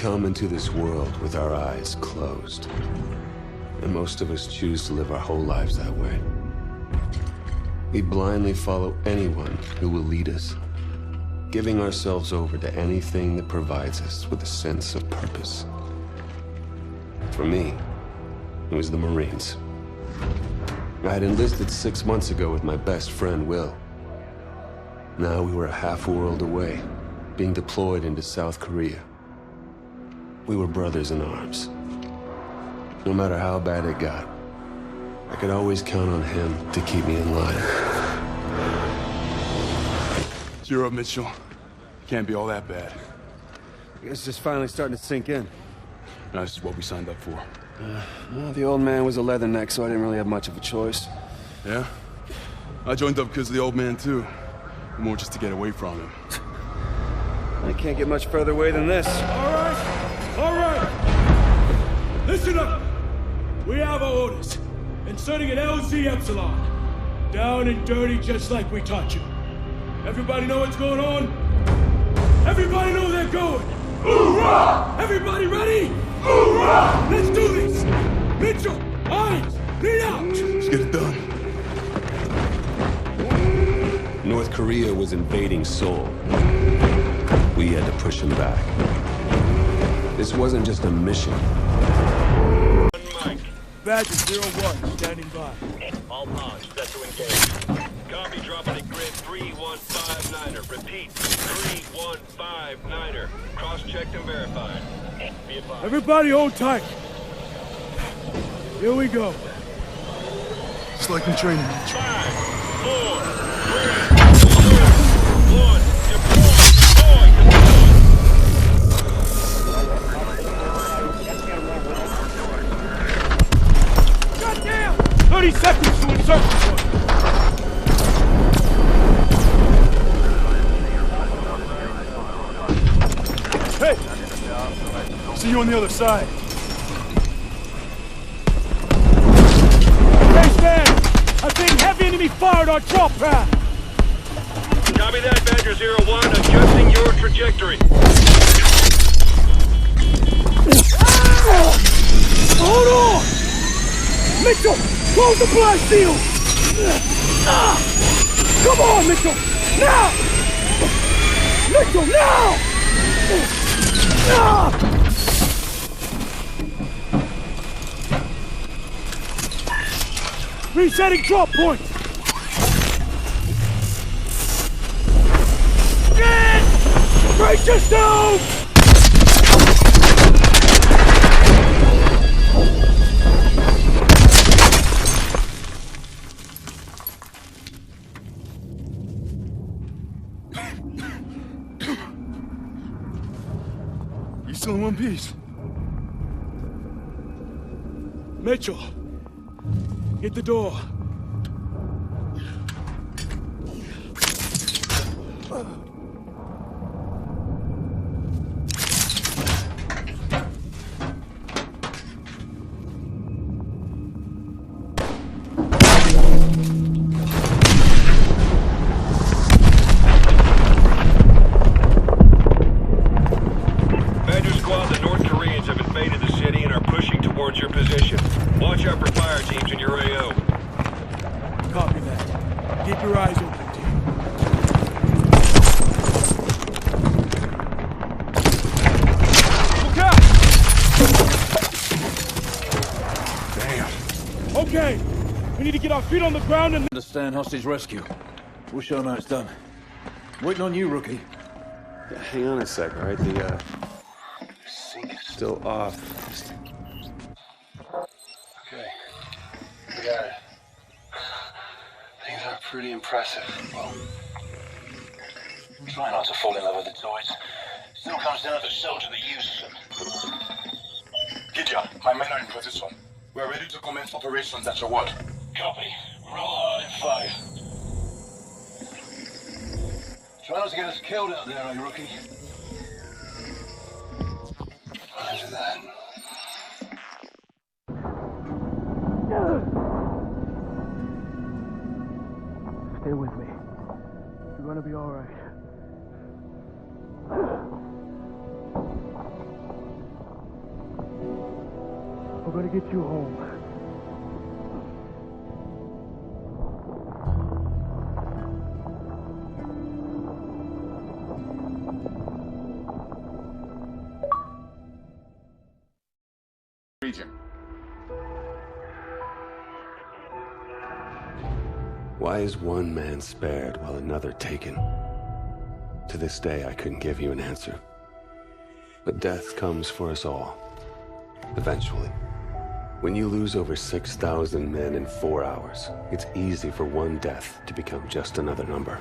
come into this world with our eyes closed. And most of us choose to live our whole lives that way. We blindly follow anyone who will lead us, giving ourselves over to anything that provides us with a sense of purpose. For me, it was the Marines. I had enlisted 6 months ago with my best friend, Will. Now we were a half world away, being deployed into South Korea. We were brothers in arms. No matter how bad it got, I could always count on him to keep me in line. Cheer up, Mitchell. Can't be all that bad. I guess it's just finally starting to sink in. No, this is what we signed up for. Well, the old man was a leatherneck, so I didn't really have much of a choice. Yeah? I joined up because of the old man, too. More just to get away from him. I can't get much further away than this. All right! Listen up! We have our orders. Inserting an LZ Epsilon. Down and dirty just like we taught you. Everybody know what's going on? Everybody know they're going! Hoorah! Everybody ready? Hoorah! Let's do this! Mitchell! Hines! Lead out! Let's get it done. North Korea was invading Seoul. We had to push him back. This wasn't just a mission. Badger 01, standing by. All pods, set to engage. Copy, dropping at grid 3159er. Repeat, 3159er. Cross-checked and verified. Be advised. Everybody hold tight. Here we go. It's like in training. 5, 4, 3, 2, 1. Deploy! 30 seconds to insert this one. Hey! See you on the other side. Base man! I'm seeing heavy enemy fire at our drop pad! Copy that, Badger 01. Adjusting your trajectory. Hold on! Mitchell! Close the blast seal! Come on, Mitchell! Now! Mitchell, now! Resetting drop point! Brace yourself! You still in one piece? Mitchell, hit the door. Feet on the ground and understand hostage rescue. We'll show them how it's done. Waiting on you, rookie. Yeah, hang on a sec, all right? The sync is still off. Okay. We got it. Things are pretty impressive. Well, Try not to fall in love with the toys. Still comes down to the soldier that uses them. Gideon, my men are in position. We're ready to commence operations at your word. Copy. Roll hard and fire. Try not to get us killed out there, eh, rookie? Roger that. stay with me. You're gonna be all right. We're gonna get you home. Region. Why is one man spared while another taken? To this day, I couldn't give you an answer. But death comes for us all. Eventually. When you lose over 6,000 men in 4 hours, it's easy for one death to become just another number.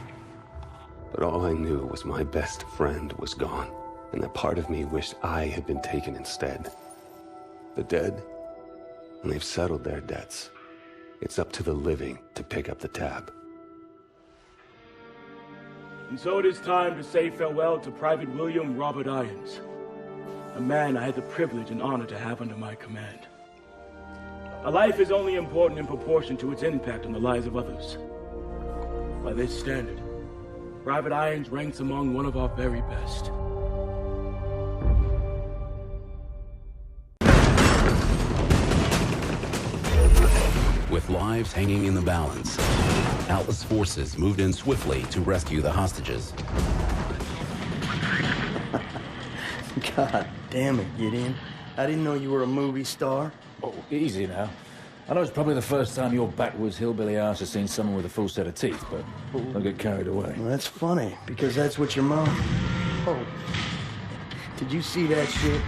But all I knew was my best friend was gone, and that part of me wished I had been taken instead. The dead, and they've settled their debts. It's up to the living to pick up the tab. And so it is time to say farewell to Private William Robert Irons, a man I had the privilege and honor to have under my command. A life is only important in proportion to its impact on the lives of others. By this standard, Private Irons ranks among one of our very best. With lives hanging in the balance, Atlas forces moved in swiftly to rescue the hostages. God damn it, Gideon. I didn't know you were a movie star. Oh, easy now. I know it's probably the first time your backwoods hillbilly ass has seen someone with a full set of teeth, but don't get carried away. Well, that's funny, because that's what your mom... Oh. Did you see that shit?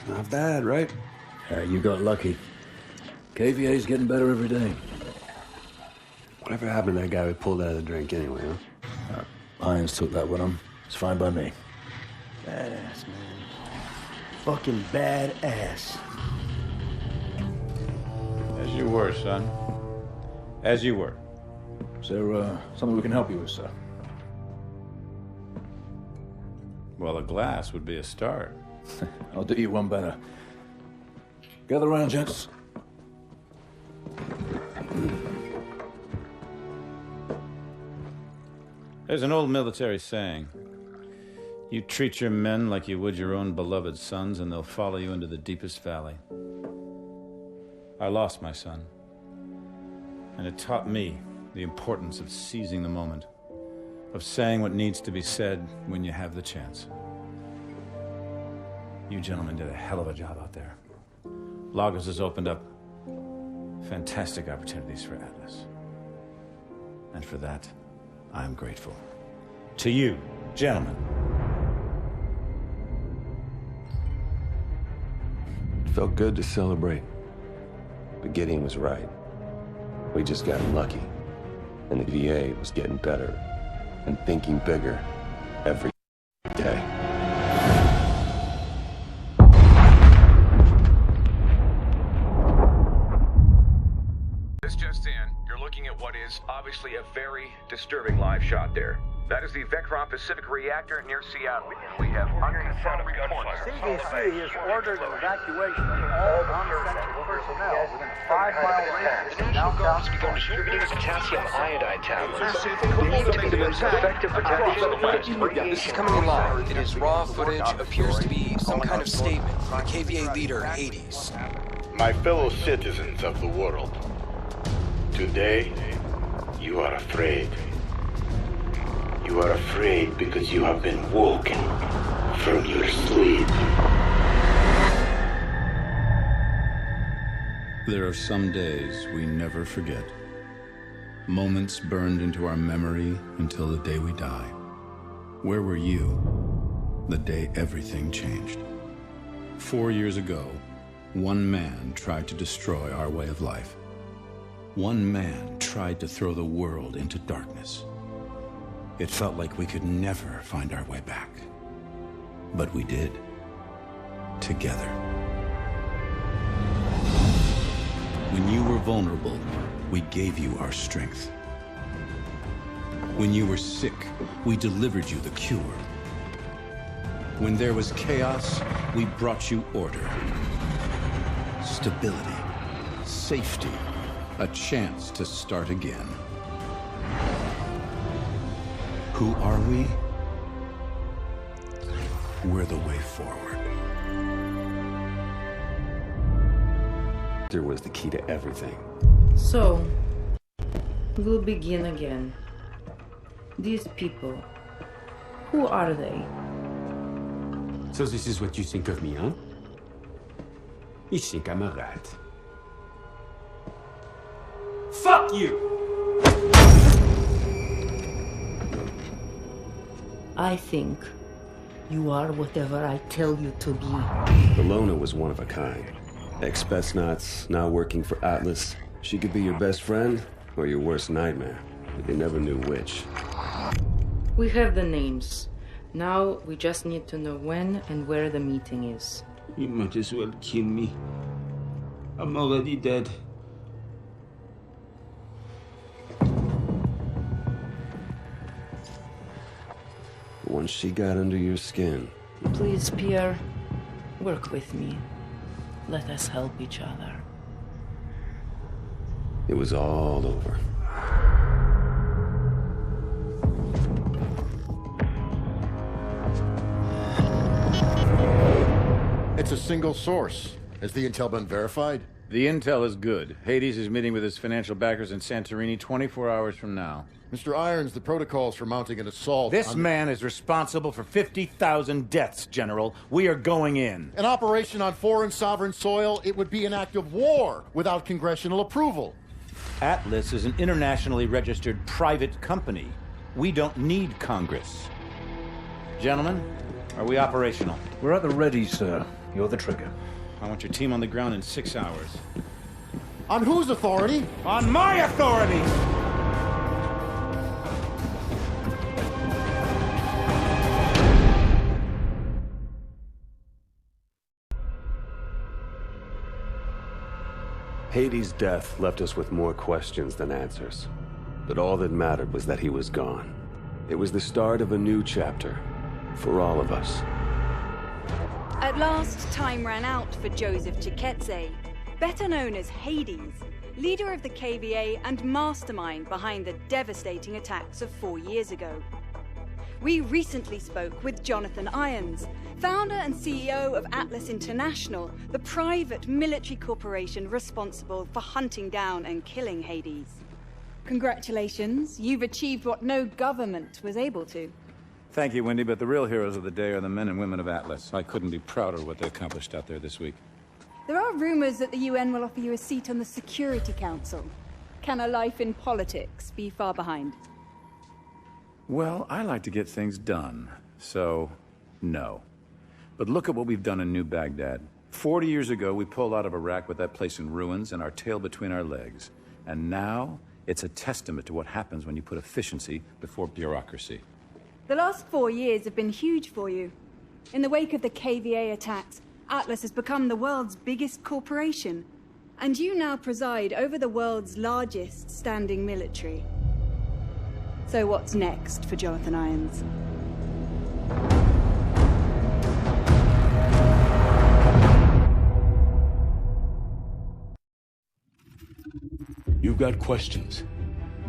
Not bad, right? You got lucky. KVA's getting better every day. Whatever happened to that guy we pulled out of the drink anyway, huh? Irons took that one on. It's fine by me. Badass, man. Fucking badass. As you were, son. As you were. Is there something we can help you with, sir? Well, a glass would be a start. I'll do you one better. Gather around, gents. There's an old military saying. You treat your men like you would your own beloved sons, and they'll follow you into the deepest valley. I lost my son, and it taught me the importance of seizing the moment, of saying what needs to be said when you have the chance. You gentlemen did a hell of a job out there. Lagos has opened up fantastic opportunities for Atlas. And for that, I'm grateful. To you, gentlemen. It felt good to celebrate. But Gideon was right. We just got lucky. And the VA was getting better and thinking bigger every day. This just in, you're looking at what is obviously a very disturbing live shot there. That is the Vectron Pacific reactor near Seattle. We have unconfirmed reports. CDC has ordered an evacuation of all non-essential personnel within a 5-mile radius. The National Guard's begun distributing potassium iodide tablets. Effective protection. This is coming in live. It is raw footage, appears to be some kind of statement from the KVA leader, Hades. My fellow citizens of the world, today you are afraid. You are afraid because you have been woken from your sleep. There are some days we never forget. Moments burned into our memory until the day we die. Where were you the day everything changed? 4 years ago, one man tried to destroy our way of life. One man tried to throw the world into darkness. It felt like we could never find our way back. But we did. Together. When you were vulnerable, we gave you our strength. When you were sick, we delivered you the cure. When there was chaos, we brought you order. Stability. Safety. A chance to start again. Who are we? We're the way forward. reactor was the key to everything. So, we'll begin again. These people, who are they? So this is what you think of me, huh? You think I'm a rat. Fuck you! I think you are whatever I tell you to be. Bellona was one of a kind. Ex-Spetsnaz, now working for Atlas. She could be your best friend or your worst nightmare, but you never knew which. We have the names. Now we just need to know when and where the meeting is. You might as well kill me. I'm already dead. Once she got under your skin. Please, Pierre, work with me. Let us help each other. It was all over. It's a single source. Has the intel been verified? The intel is good. Hades is meeting with his financial backers in Santorini 24 hours from now. Mr. Irons, the protocols for mounting an assault... This man is responsible for 50,000 deaths, General. We are going in. An operation on foreign sovereign soil, it would be an act of war without congressional approval. Atlas is an internationally registered private company. We don't need Congress. Gentlemen, are we operational? We're at the ready, sir. You're the trigger. I want your team on the ground in 6 hours. On whose authority? On my authority! Hades' death left us with more questions than answers. But all that mattered was that he was gone. It was the start of a new chapter for all of us. At last, time ran out for Joseph Chiketze, better known as Hades, leader of the KVA and mastermind behind the devastating attacks of 4 years ago. We recently spoke with Jonathan Irons, founder and CEO of Atlas International, the private military corporation responsible for hunting down and killing Hades. Congratulations, you've achieved what no government was able to. Thank you, Wendy, but the real heroes of the day are the men and women of Atlas. I couldn't be prouder of what they accomplished out there this week. There are rumors that the UN will offer you a seat on the Security Council. Can a life in politics be far behind? Well, I like to get things done, so no. But look at what we've done in New Baghdad. 40 years ago, we pulled out of Iraq with that place in ruins and our tail between our legs. And now, it's a testament to what happens when you put efficiency before bureaucracy. The last 4 years have been huge for you. In the wake of the KVA attacks, Atlas has become the world's biggest corporation. And you now preside over the world's largest standing military. So what's next for Jonathan Irons? You've got questions.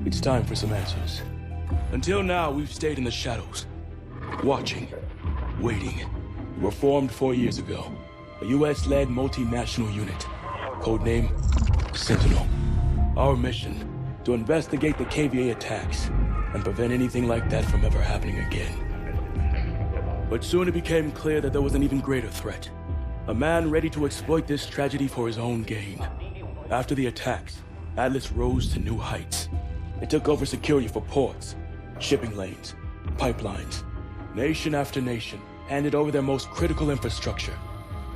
It's time for some answers. Until now, we've stayed in the shadows. Watching. Waiting. We were formed 4 years ago. A US-led multinational unit. Codename Sentinel. Our mission, to investigate the KVA attacks and prevent anything like that from ever happening again. But soon it became clear that there was an even greater threat. A man ready to exploit this tragedy for his own gain. After the attacks, Atlas rose to new heights. It took over security for ports, shipping lanes, pipelines. Nation after nation handed over their most critical infrastructure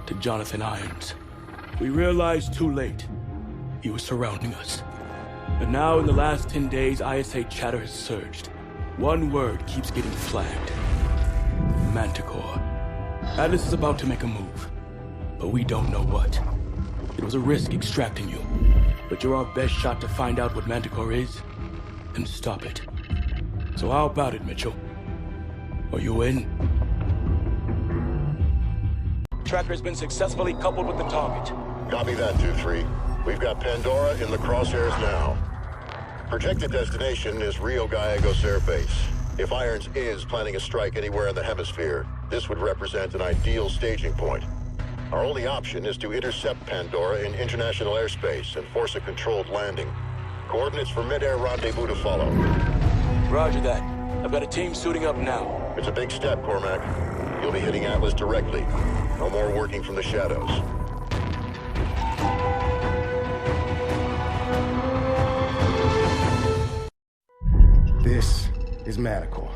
to Jonathan Irons. We realized too late he was surrounding us. But now in the last 10 days, ISA chatter has surged. One word keeps getting flagged. Manticore. Atlas is about to make a move, but we don't know what. It was a risk extracting you, but you're our best shot to find out what Manticore is and stop it. So how about it, Mitchell? Are you in? Tracker has been successfully coupled with the target. Copy that, 2-3. We've got Pandora in the crosshairs now. Projected destination is Rio Gallegos Air Base. If Irons is planning a strike anywhere in the hemisphere, this would represent an ideal staging point. Our only option is to intercept Pandora in international airspace and force a controlled landing. Coordinates for mid-air rendezvous to follow. Roger that. I've got a team suiting up now. It's a big step, Cormac. You'll be hitting Atlas directly. No more working from the shadows. This is Manticore,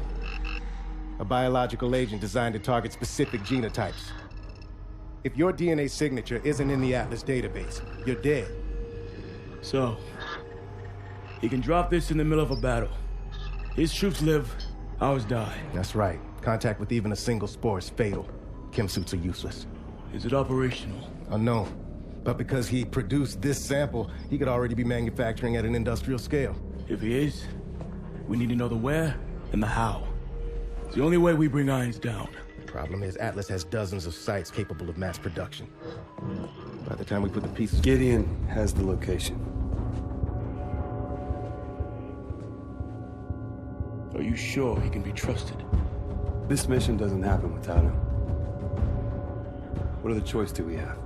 a biological agent designed to target specific genotypes. If your DNA signature isn't in the Atlas database, you're dead. So, he can drop this in the middle of a battle. His troops live, ours die. That's right. Contact with even a single spore is fatal. Chem suits are useless. Is it operational? Unknown. But because he produced this sample, he could already be manufacturing at an industrial scale. If he is, we need to know the where and the how. It's the only way we bring Irons down. Problem is, Atlas has dozens of sites capable of mass production. By the time we put the pieces... Gideon has the location. Are you sure he can be trusted? This mission doesn't happen without him. What other choice do we have?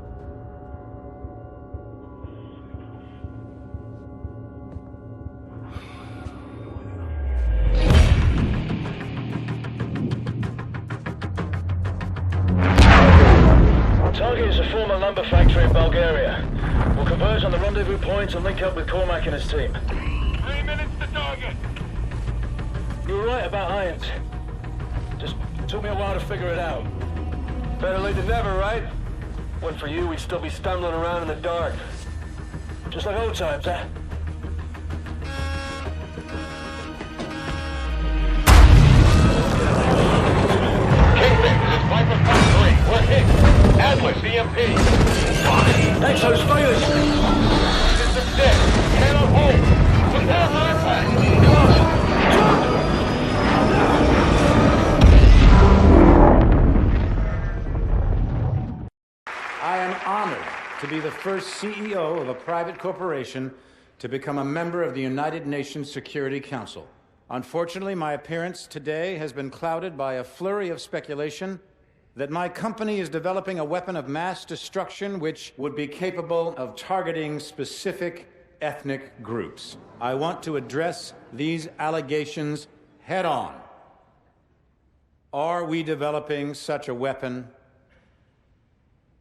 Target is a former lumber factory in Bulgaria. We'll converge on the rendezvous points and link up with Cormac and his team. 3 minutes to target. You were right about Irons. Just took me a while to figure it out. Better late than never, right? Went for you, we'd still be stumbling around in the dark. Just like old times, huh? Kingpin, this is Viper Factory. We're hit. Atlas, EMP. Exo's failures! System dead. Cannot hold. Prepare for impact. I am honored to be the first CEO of a private corporation to become a member of the United Nations Security Council. Unfortunately, my appearance today has been clouded by a flurry of speculation that my company is developing a weapon of mass destruction which would be capable of targeting specific ethnic groups. I want to address these allegations head on. Are we developing such a weapon?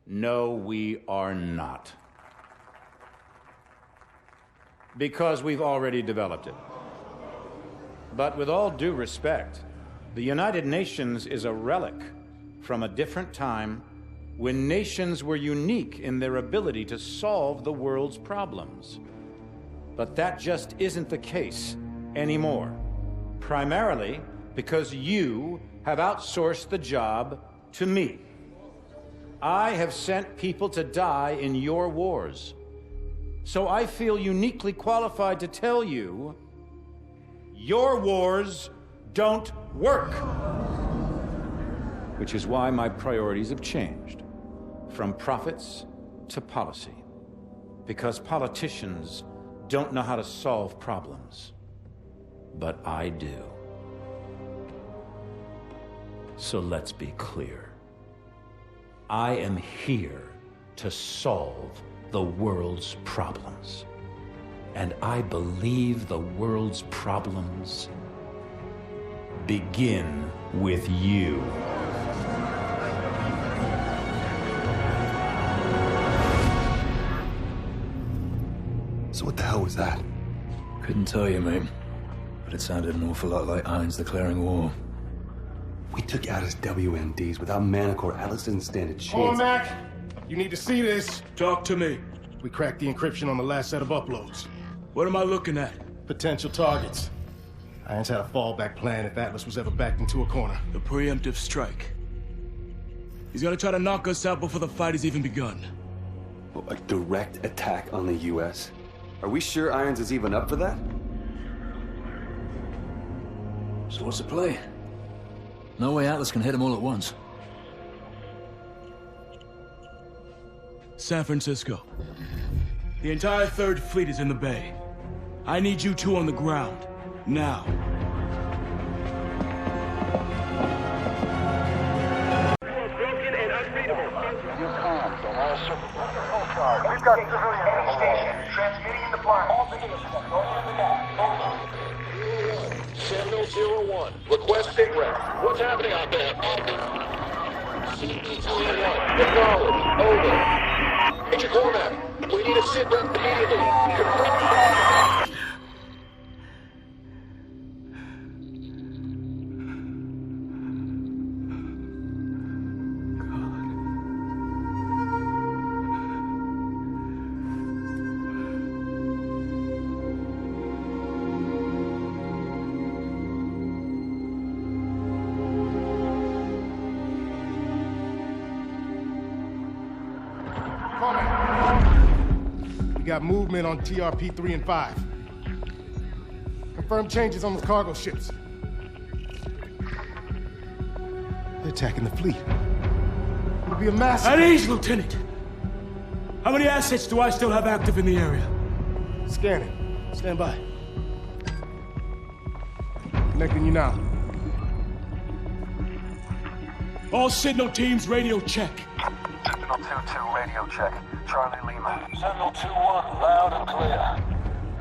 No, we are not. Because we've already developed it. But with all due respect, the United Nations is a relic from a different time when nations were unique in their ability to solve the world's problems. But that just isn't the case anymore. Primarily because you have outsourced the job to me. I have sent people to die in your wars. So I feel uniquely qualified to tell you, your wars don't work. Which is why my priorities have changed from profits to policy. Because politicians don't know how to solve problems. But I do. So let's be clear. I am here to solve the world's problems. And I believe the world's problems begin with you. So what the hell was that? Couldn't tell you, mate. But it sounded an awful lot like Irons declaring war. We took out his WMDs. Without Manticore, Atlas didn't stand a chance. Cormac, you need to see this. Talk to me. We cracked the encryption on the last set of uploads. What am I looking at? Potential targets. Irons had a fallback plan if Atlas was ever backed into a corner. The preemptive strike. He's gonna try to knock us out before the fight has even begun. Well, a direct attack on the U.S.? Are we sure Irons is even up for that? So what's the play? No way Atlas can hit them all at once. San Francisco. The entire 3rd Fleet is in the bay. I need you two on the ground. Now. You are broken and unreadable. You're calm. Sentinel-01, request sit rep. What's happening out there? CP-1, acknowledge. Over. Major Cormac, we need a sit rep immediately. Confirm. We got movement on TRP 3 and 5. Confirmed changes on the cargo ships. They're attacking the fleet. It'll be a massacre. At ease, Lieutenant! How many assets do I still have active in the area? Scanning. Stand by. Connecting you now. All signal teams, radio check. Sentinel 2-2, radio check. Charlie Lima. Sentinel 2-1, loud and clear.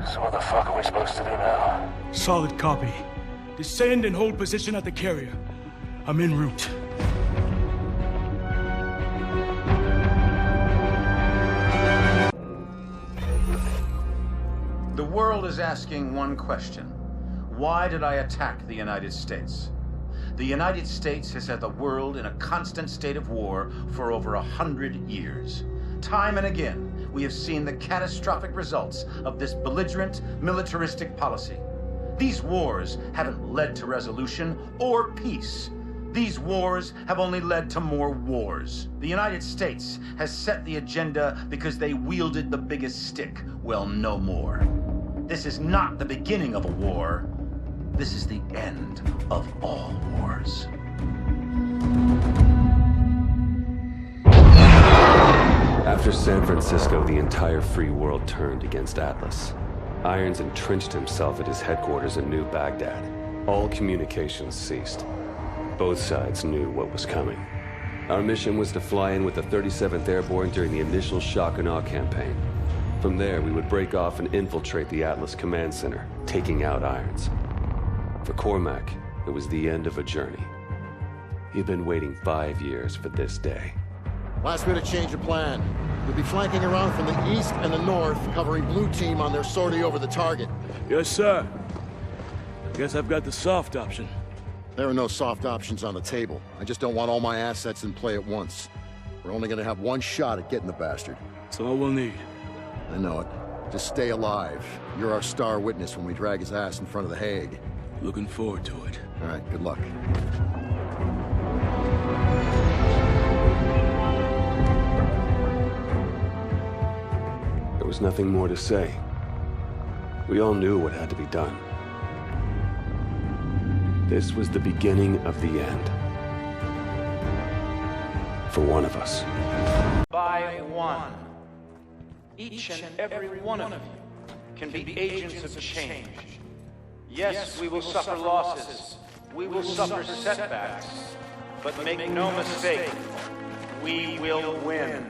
So what the fuck are we supposed to do now? Solid copy. Descend and hold position at the carrier. I'm en route. The world is asking one question. Why did I attack the United States? The United States has had the world in a constant state of war for over 100 years. Time and again, we have seen the catastrophic results of this belligerent, militaristic policy. These wars haven't led to resolution or peace. These wars have only led to more wars. The United States has set the agenda because they wielded the biggest stick. Well, no more. This is not the beginning of a war. This is the end of all wars. After San Francisco, the entire free world turned against Atlas. Irons entrenched himself at his headquarters in New Baghdad. All communications ceased. Both sides knew what was coming. Our mission was to fly in with the 37th Airborne during the initial shock and awe campaign. From there, we would break off and infiltrate the Atlas Command Center, taking out Irons. For Cormac, it was the end of a journey. He'd been waiting 5 years for this day. Last minute change of plan. We'll be flanking around from the east and the north, covering blue team on their sortie over the target. Yes, sir. Guess I've got the soft option. There are no soft options on the table. I just don't want all my assets in play at once. We're only gonna have one shot at getting the bastard. That's all we'll need. I know it. Just stay alive. You're our star witness when we drag his ass in front of the Hague. Looking forward to it. All right, good luck. There was nothing more to say. We all knew what had to be done. This was the beginning of the end. For one of us. By one, each and every one of you can be agents of change. Yes, we will suffer losses. We will suffer setbacks. But make no mistake, we will win.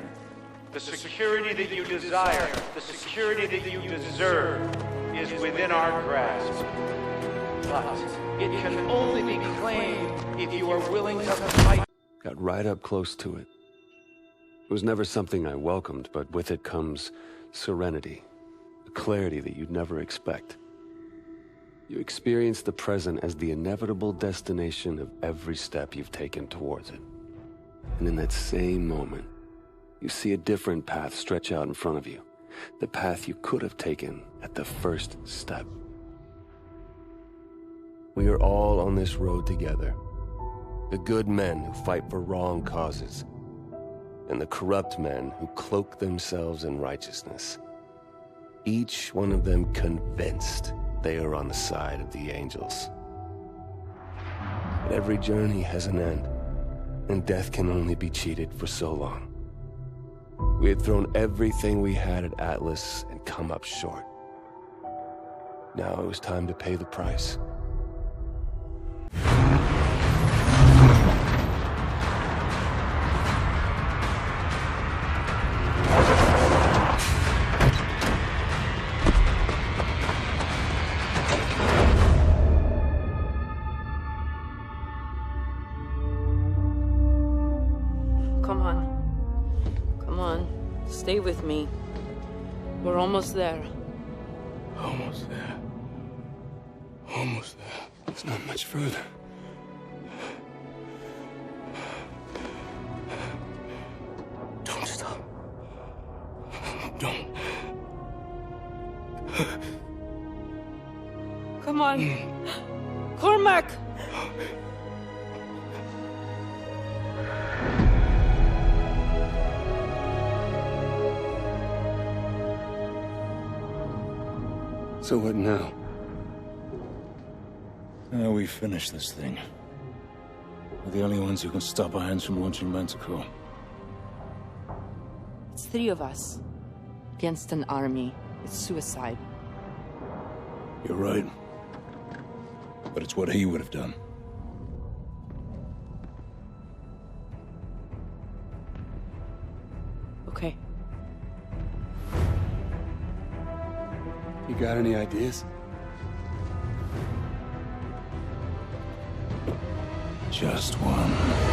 The security that you desire, the security that you deserve, is within our grasp. But it can only be claimed if you are willing to fight. Got right up close to it. It was never something I welcomed, but with it comes serenity, a clarity that you'd never expect. You experience the present as the inevitable destination of every step you've taken towards it. And in that same moment, you see a different path stretch out in front of you. The path you could have taken at the first step. We are all on this road together. The good men who fight for wrong causes, and the corrupt men who cloak themselves in righteousness. Each one of them convinced they are on the side of the angels. But every journey has an end, and death can only be cheated for so long. We had thrown everything we had at Atlas and come up short. Now it was time to pay the price. Stay with me. We're almost there. Almost there. Almost there. It's not much further. Don't stop. Don't. Come on. Cormac! So what now? Now we finish this thing. We're the only ones who can stop our hands from launching Manticore. It's 3 of us. Against an army. It's suicide. You're right. But it's what he would have done. Okay. You got any ideas? Just one.